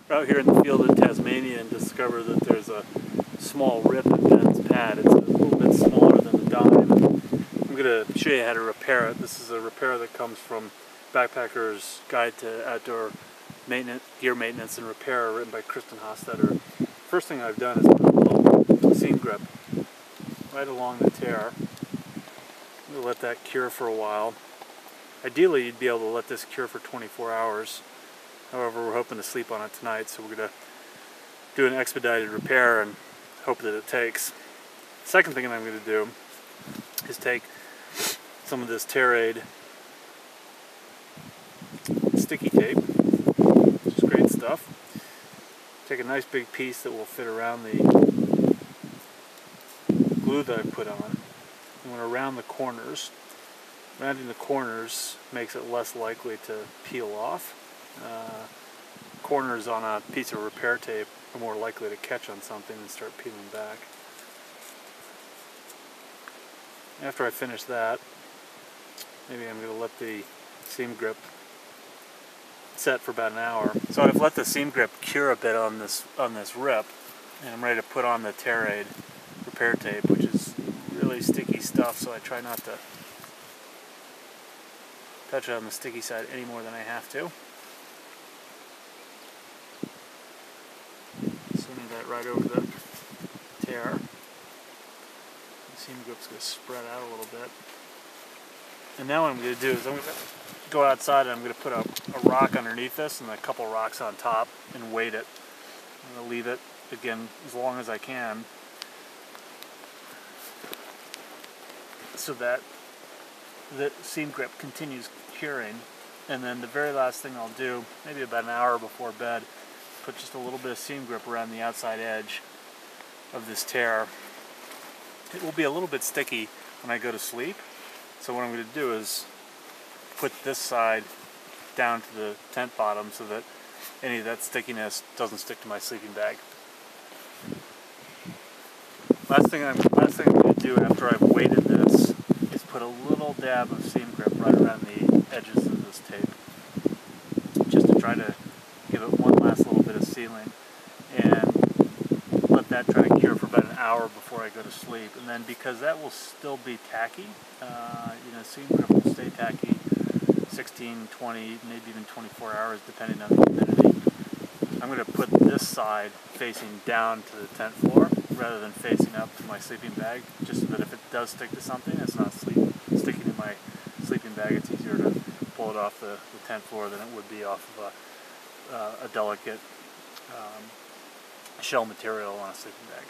We're out here in the field in Tasmania and discover that there's a small rip in Ben's pad. It's a little bit smaller than the dime. I'm going to show you how to repair it. This is a repair that comes from Backpacker's Guide to Outdoor Maintenance, Gear Maintenance and Repair, written by Kristen Hostetter. First thing I've done is put a little seam grip right along the tear. I'm going to let that cure for a while. Ideally, you'd be able to let this cure for 24 hours. However, we're hoping to sleep on it tonight, so we're going to do an expedited repair and hope that it takes. The second thing that I'm going to do is take some of this tear aid sticky tape, which is great stuff. Take a nice big piece that will fit around the glue that I put on. I'm going to round the corners. Rounding the corners makes it less likely to peel off. Corners on a piece of repair tape are more likely to catch on something and start peeling back. After I finish that, maybe I'm going to let the seam grip set for about an hour. So I've let the seam grip cure a bit on this rip, and I'm ready to put on the tear aid repair tape, which is really sticky stuff, so I try not to touch it on the sticky side any more than I have to. Sending that right over the tear. The seam grip's going to spread out a little bit. And now what I'm going to do is I'm going to go outside and I'm going to put a rock underneath this and a couple rocks on top and weight it. I'm going to leave it, again, as long as I can, so that the seam grip continues curing. And then the very last thing I'll do, maybe about an hour before bed, put just a little bit of seam grip around the outside edge of this tear. It will be a little bit sticky when I go to sleep, so what I'm going to do is put this side down to the tent bottom so that any of that stickiness doesn't stick to my sleeping bag. Last thing I'm going to do after I've weighted this is put a little dab of seam grip right around the edges of this tape, just to try to give it one last little bit of sealing, and let that try to cure for about an hour before I go to sleep. And then, because that will still be tacky, seam grip will stay tacky 16, 20, maybe even 24 hours depending on the humidity. I'm going to put this side facing down to the tent floor rather than facing up to my sleeping bag, just so that if it does stick to something, it's not sticking to my sleeping bag. It's easier to pull it off the tent floor than it would be off of a delicate shell material on a sleeping bag.